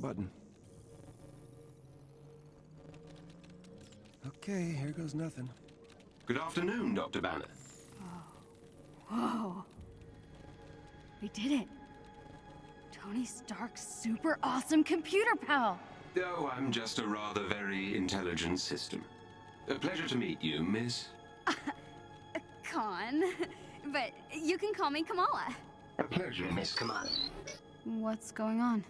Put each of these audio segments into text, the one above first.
Button. Okay, here goes nothing. Good afternoon, Dr. Banner. Whoa. We did it. Tony Stark's super awesome computer pal. Oh, I'm just a rather very intelligent system. A pleasure to meet you, Miss. Con. But you can call me Kamala. A pleasure, Miss Kamala. What's going on?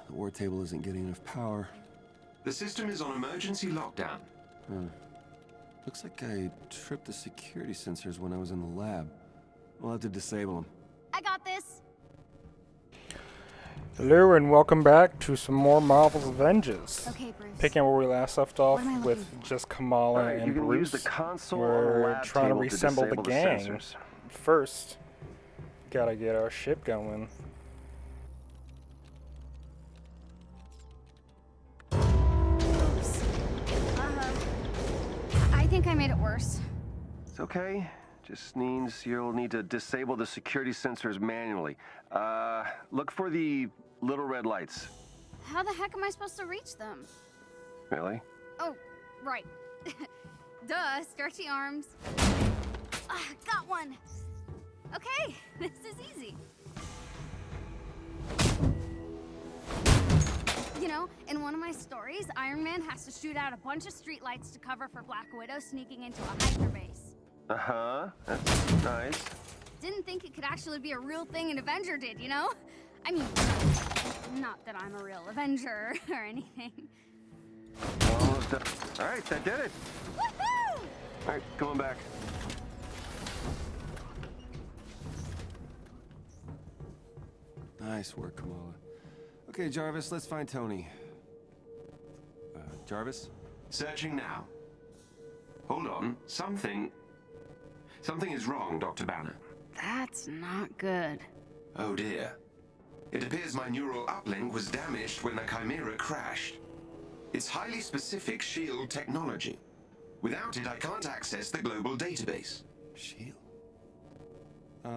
The war table isn't getting enough power. The system is on emergency lockdown. Looks like I tripped the security sensors when I was in the lab. We'll have to disable them. I got this. Hello and welcome back to some more Marvel's Avengers. Okay, Bruce. Picking up where we last left off What am I with looking for? just Kamala and you can Bruce. use the console on the We're lab trying to table reassemble the disable gang. sensors. First, gotta get our ship going. Oops. I think I made it worse. It's okay. Just means you'll need to disable the security sensors manually. Look for the little red lights. How the heck am I supposed to reach them? Really? Oh, right. Duh, stretchy arms. Got one. Okay, this is easy. You know, in one of my stories, Iron Man has to shoot out a bunch of streetlights to cover for Black Widow sneaking into a hiker base. Uh-huh. That's nice. Didn't think it could actually be a real thing an Avenger did, you know? I mean, not that I'm a real Avenger or anything. Almost done. All right, that did it. Woohoo! All right, come on back. Nice work, Kamala. Okay, Jarvis, let's find Tony. Jarvis? Searching now. Hold on. Something is wrong, Dr. Banner. That's not good. Oh dear. It appears my neural uplink was damaged when the Chimera crashed. It's highly specific S.H.E.I.L.D. technology. Without it, I can't access the global database. S.H.E.I.L.D.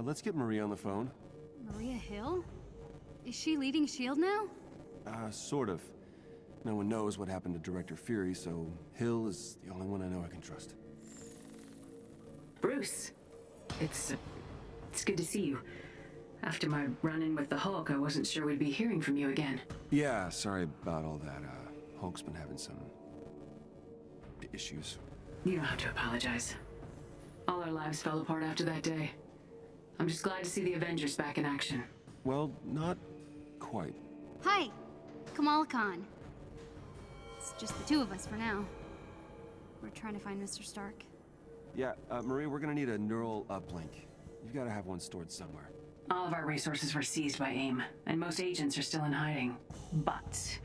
Let's get Maria on the phone. Maria Hill? Is she leading S.H.I.E.L.D. now? Sort of. No one knows what happened to Director Fury, so Hill is the only one I know I can trust. Bruce, it's good to see you. After my run-in with the Hulk, I wasn't sure we'd be hearing from you again. Yeah, sorry about all that. Hulk's been having some issues. You don't have to apologize. All our lives fell apart after that day. I'm just glad to see the Avengers back in action. Well, not quite. Hi, Kamala Khan. It's just the two of us for now. We're trying to find Mr. Stark. Yeah, Marie, we're gonna need a neural uplink. You've got to have one stored somewhere. All of our resources were seized by AIM, and most agents are still in hiding. But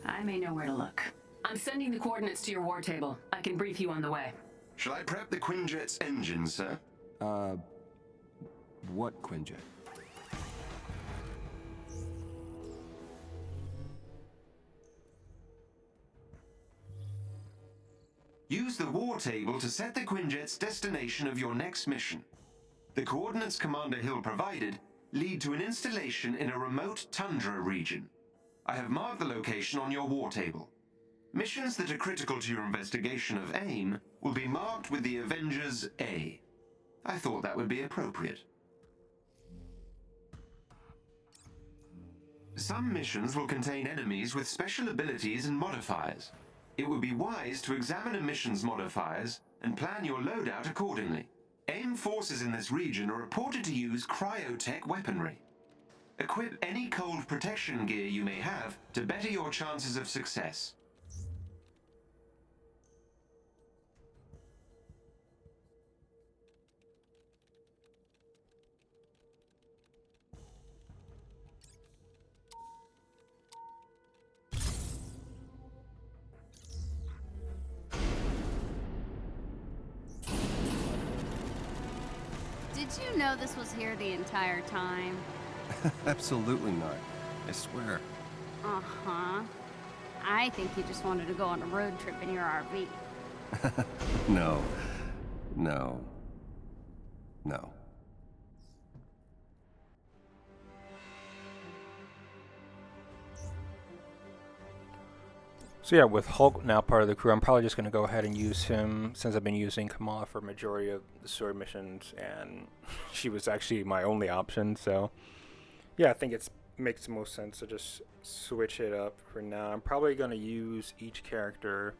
I may know where to look. I'm sending the coordinates to your war table. I can brief you on the way. Shall I prep the Quinjet's engine, sir? What Quinjet? Use the war table to set the Quinjet's destination of your next mission. The coordinates Commander Hill provided lead to an installation in a remote tundra region. I have marked the location on your war table. Missions that are critical to your investigation of AIM will be marked with the Avengers A. I thought that would be appropriate. Some missions will contain enemies with special abilities and modifiers. It would be wise to examine a mission's modifiers and plan your loadout accordingly. AIM forces in this region are reported to use cryotech weaponry. Equip any cold protection gear you may have to better your chances of success. Did you know this was here the entire time? Absolutely not. I swear. Uh-huh. I think you just wanted to go on a road trip in your RV. No. No. No. So yeah, with Hulk now part of the crew, I'm probably just going to go ahead and use him, since I've been using Kamala for majority of the story missions, and she was actually my only option. So yeah, I think it makes the most sense to just switch it up for now. I'm probably going to use each character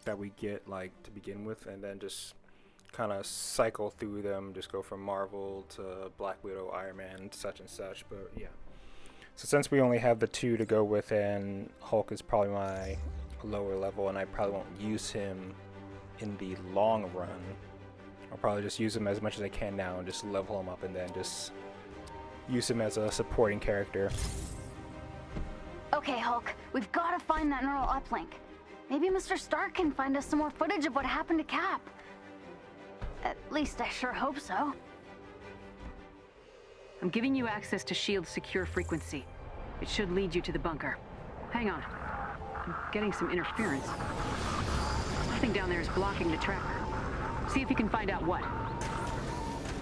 that we get like to begin with, and then just kind of cycle through them, just go from Marvel to Black Widow, Iron Man, such and such. But yeah, so since we only have the two to go with, and Hulk is probably my lower level, and I probably won't use him in the long run, I'll probably just use him as much as I can now and just level him up, and then just use him as a supporting character. Okay, Hulk, we've got to find that neural uplink. Maybe Mr. Stark can find us some more footage of what happened to Cap. At least I sure hope so. I'm giving you access to S.H.E.I.L.D's secure frequency. It should lead you to the bunker. Hang on. I'm getting some interference. Something down there is blocking the tracker. See if you can find out what.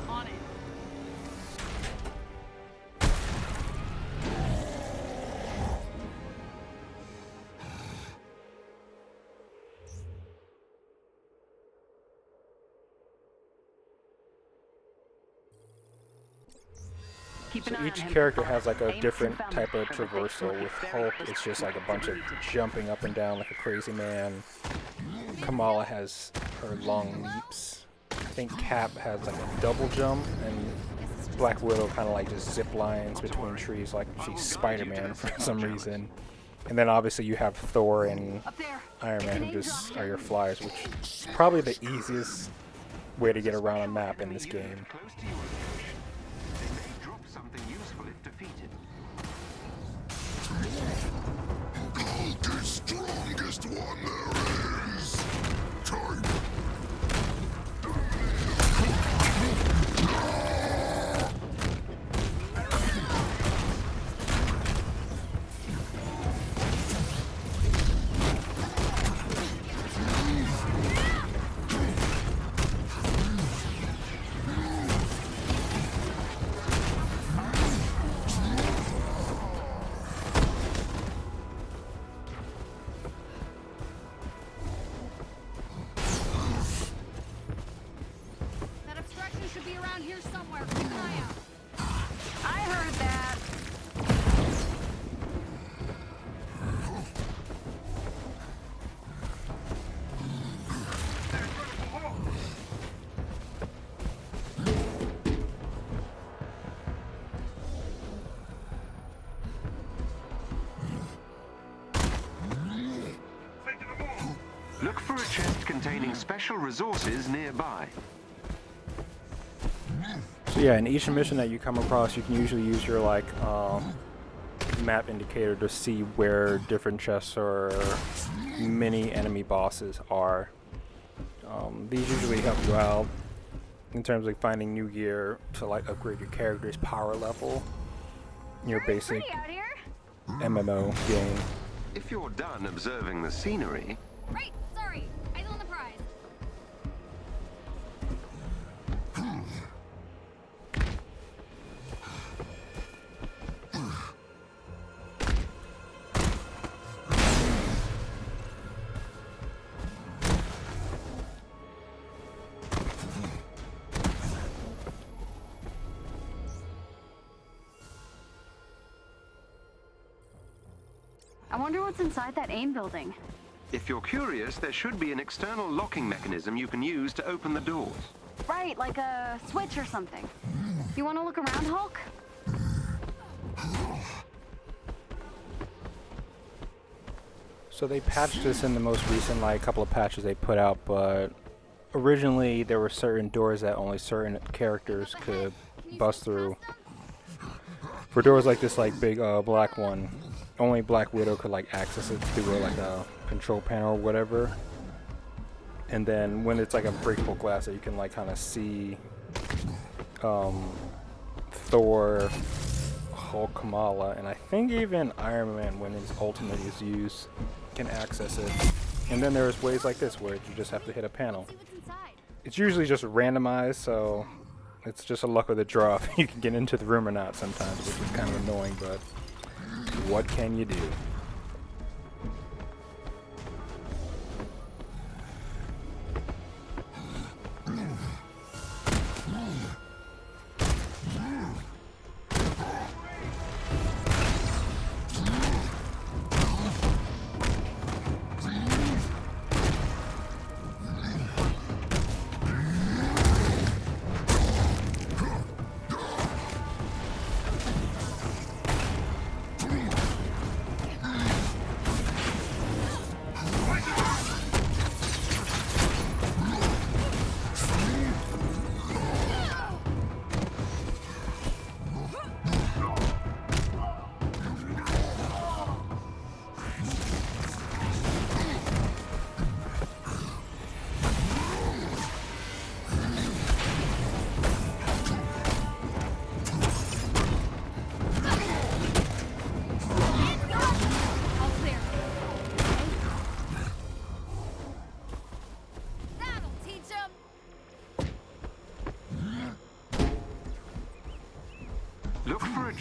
On it. So each character has like a different type of traversal. With Hulk, it's just like a bunch of jumping up and down like a crazy man. Kamala has her long leaps. I think Cap has like a double jump, and Black Widow kind of like just zip lines between trees like she's Spider-Man for some reason. And then obviously you have Thor and Iron Man who just are your flyers, which is probably the easiest way to get around a map in this game. The strongest one there is. Time. That obstruction should be around here somewhere. Keep an eye out. I heard that. Look for a chest containing special resources nearby. So yeah, in each mission that you come across, you can usually use your like map indicator to see where different chests or mini enemy bosses are. These usually help you out in terms of finding new gear to like upgrade your character's power level in your basic Pretty out here. MMO game. If you're done observing the scenery, Right, sorry. Eyes on the prize. I wonder what's inside that AIM building. if you're curious, there should be an external locking mechanism you can use to open the doors. Right, like a switch or something. You want to look around, Hulk? So they patched this in the most recent, like, couple of patches they put out, but originally there were certain doors that only certain characters could bust through. For doors like this, like, big black one, only Black Widow could, like, access it through, like, a control panel or whatever. And then when it's, like, a breakable glass that you can, like, kind of see Thor, Hulk, Kamala, and I think even Iron Man, when his ultimate is used, can access it. And then there's ways like this where you just have to hit a panel. It's usually just randomized, so it's just a luck of the draw if you can get into the room or not sometimes, which is kind of annoying, but what can you do?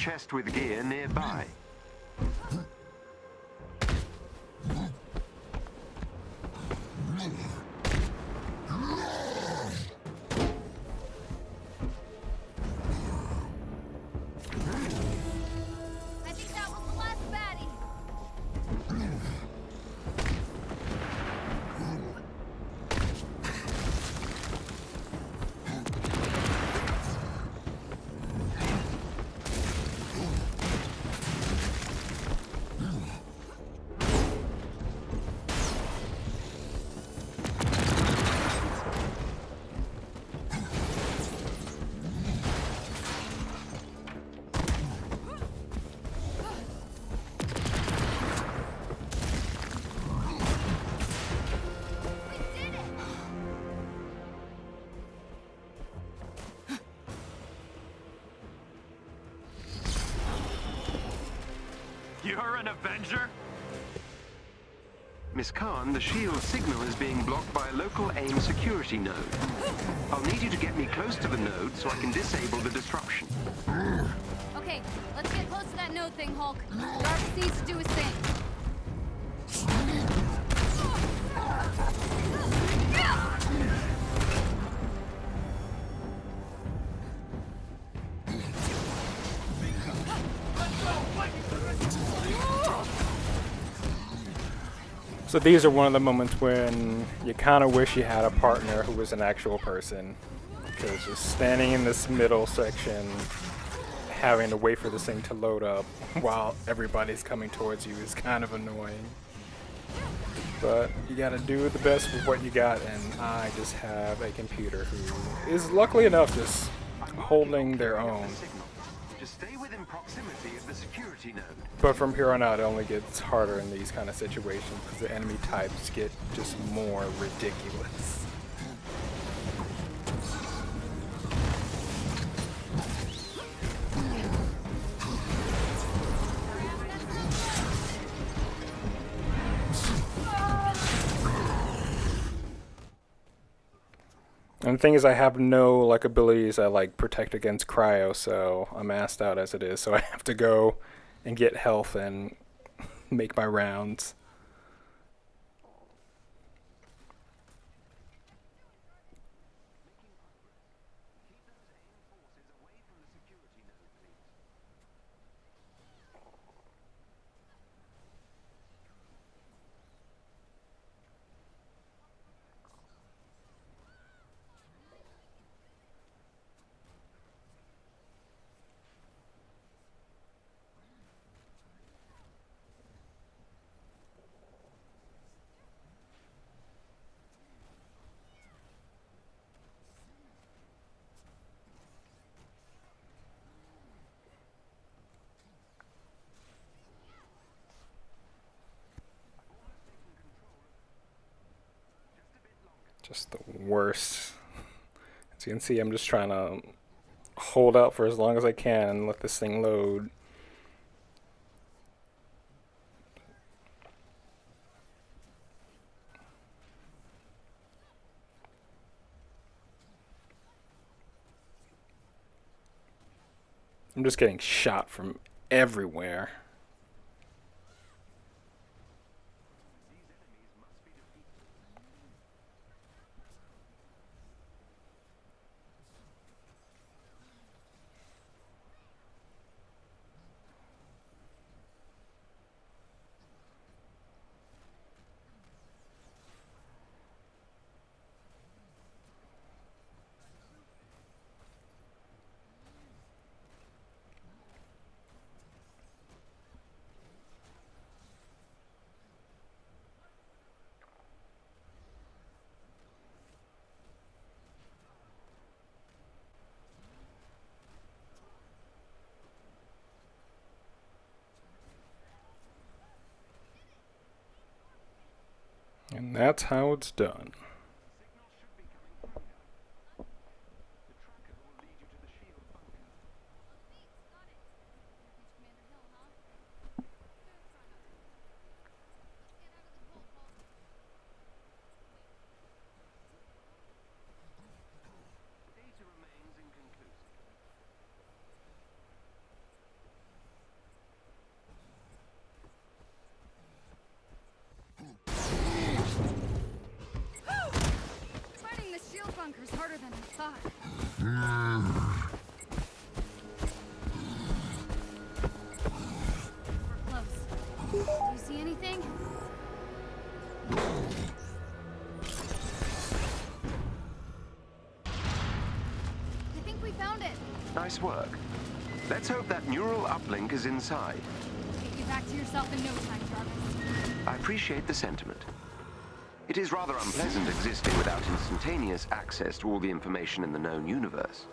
chest with gear nearby. I think that was the last baddie. You're an Avenger? Miss Khan, the S.H.E.I.L.D signal is being blocked by a local AIM security node. I'll need you to get me close to the node so I can disable the disruption. Okay, let's get close to that node thing, Hulk. Jarvis needs to do his thing. So these are one of the moments when you kind of wish you had a partner who was an actual person. Because just standing in this middle section, having to wait for this thing to load up while everybody's coming towards you is kind of annoying. But you gotta do the best with what you got, and I just have a computer who is luckily enough just holding their own. Just stay within proximity of the security node. But from here on out, it only gets harder in these kind of situations because the enemy types get just more ridiculous. And the thing is, I have no like abilities that like protect against cryo, so I'm assed out as it is. So I have to go and get health and make my rounds. Just the worst. As you can see, I'm just trying to hold out for as long as I can and let this thing load. I'm just getting shot from everywhere. And that's how it's done. We're close. Do you see anything? I think we found it. Nice work. Let's hope that neural uplink is inside. Get you back to yourself in no time, Jarvis. I appreciate the sentiment. It is rather unpleasant existing without instantaneous access to all the information in the known universe.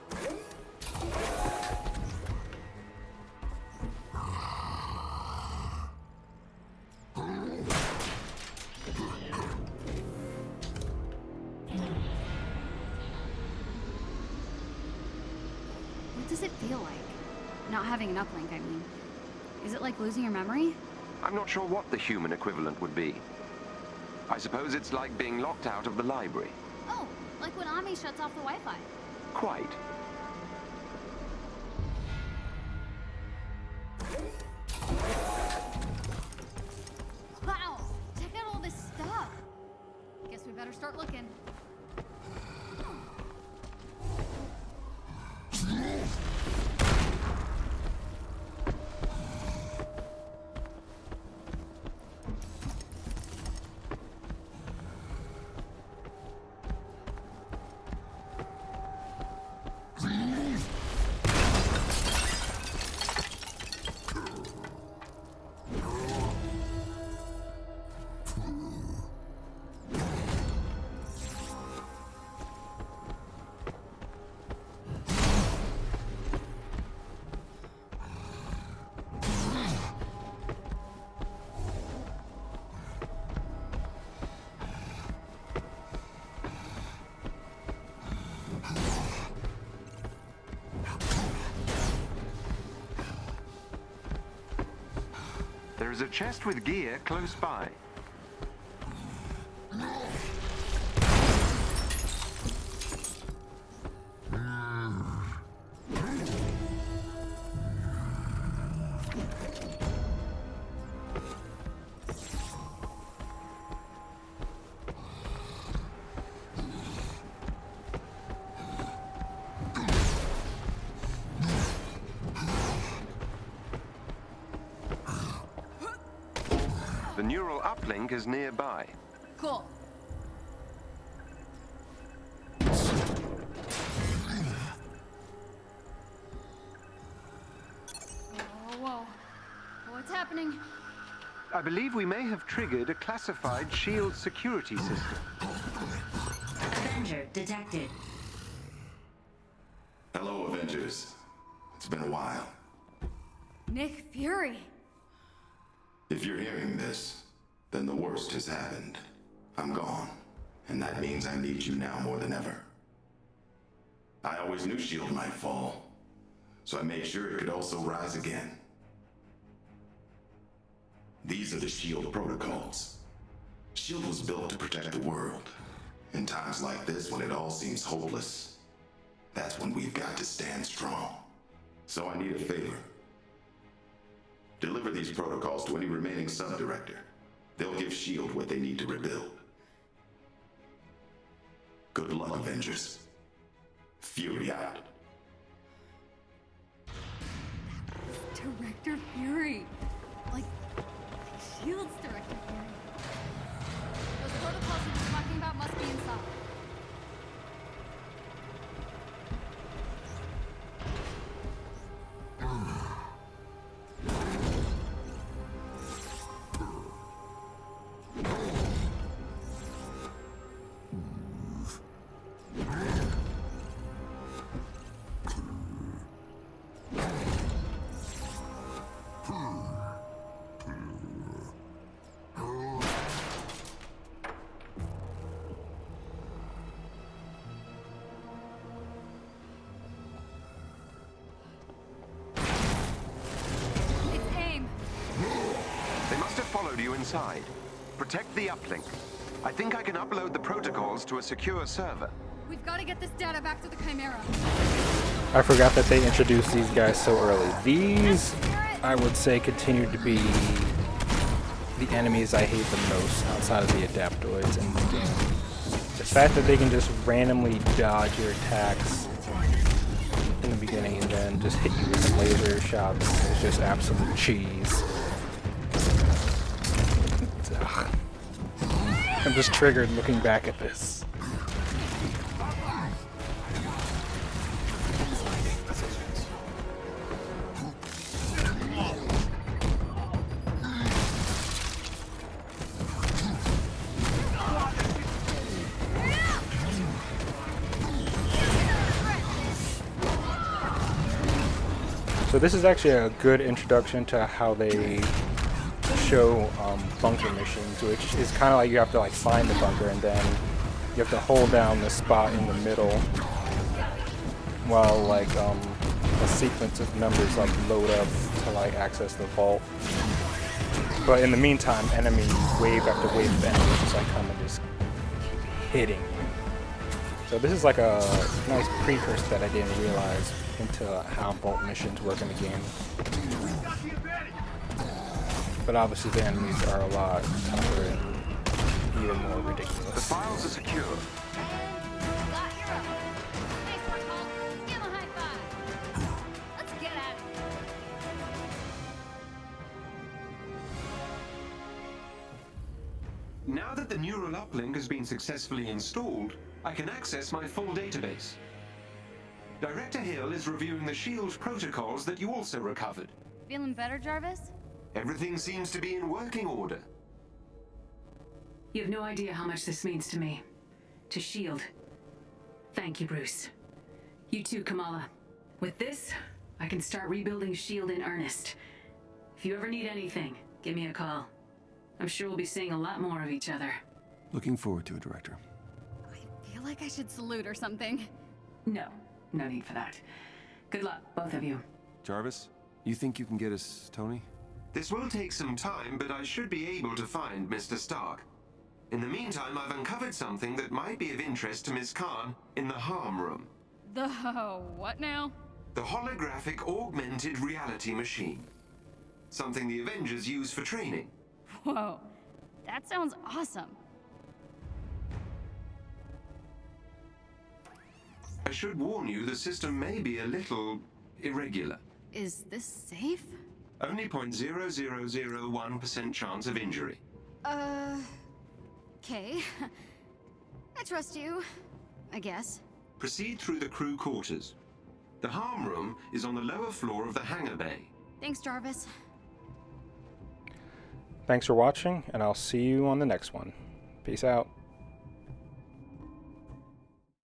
What does it feel like? Not having an uplink, I mean. Is it like losing your memory? I'm not sure what the human equivalent would be. I suppose it's like being locked out of the library. Oh, like when Ami shuts off the Wi-Fi. Quite. Wow, check out all this stuff. Guess we better start looking. There is a chest with gear close by. The neural uplink is nearby. Cool. Whoa. What's happening? I believe we may have triggered a classified S.H.E.I.L.D. security system. Avenger detected. Hello, Avengers. It's been a while. Nick Fury. If you're hearing this, then the worst has happened. I'm gone, and that means I need you now more than ever. I always knew S.H.I.E.L.D. might fall, so I made sure it could also rise again. These are the S.H.I.E.L.D. protocols. S.H.I.E.L.D. was built to protect the world. In times like this, when it all seems hopeless, that's when we've got to stand strong. So I need a favor. Deliver these protocols to any remaining sub-director. They'll give S.H.I.E.L.D. what they need to rebuild. Good luck, Avengers. Fury out. Director Fury. Like S.H.I.E.L.D.'s Director Fury. Those protocols he was talking about must be inside. You inside. Protect the uplink. I think I can upload the protocols to a secure server. We've got to get this data back to the Chimera. I forgot that they introduced these guys so early. These, I would say, continue to be the enemies I hate the most outside of the Adaptoids in the game. The fact that they can just randomly dodge your attacks in the beginning and then just hit you with some laser shots. It's just absolute cheese. Ugh. I'm just triggered looking back at this. So this is actually a good introduction to how they show bunker missions, which is kind of like you have to like find the bunker and then you have to hold down the spot in the middle while like a sequence of numbers like load up to like access the vault. But in the meantime, enemies, wave after wave of enemies just like come and just keep hitting. So this is like a nice precursor that I didn't realize into how vault missions work in the game. But obviously the enemies are a lot tougher and even more ridiculous. The files are secure. Got your own. Thanks, Mark. Give him a high five. Let's get at it. Now that the neural uplink has been successfully installed, I can access my full database. Director Hill is reviewing the SHEILD protocols that you also recovered. Feeling better, Jarvis? Everything seems to be in working order. You have no idea how much this means to me. To S.H.E.I.L.D. Thank you, Bruce. You too, Kamala. With this, I can start rebuilding S.H.E.I.L.D. in earnest. If you ever need anything, give me a call. I'm sure we'll be seeing a lot more of each other. Looking forward to it, Director. I feel like I should salute or something. No need for that. Good luck, both of you. Jarvis, you think you can get us Tony? This will take some time, but I should be able to find Mr. Stark. In the meantime, I've uncovered something that might be of interest to Ms. Khan in the harm room. The what now? The holographic augmented reality machine. Something the Avengers use for training. Whoa, that sounds awesome. I should warn you, the system may be a little irregular. Is this safe? Only 0.0001% chance of injury. Okay. I trust you, I guess. Proceed through the crew quarters. The harm room is on the lower floor of the hangar bay. Thanks, Jarvis. Thanks for watching, and I'll see you on the next one. Peace out.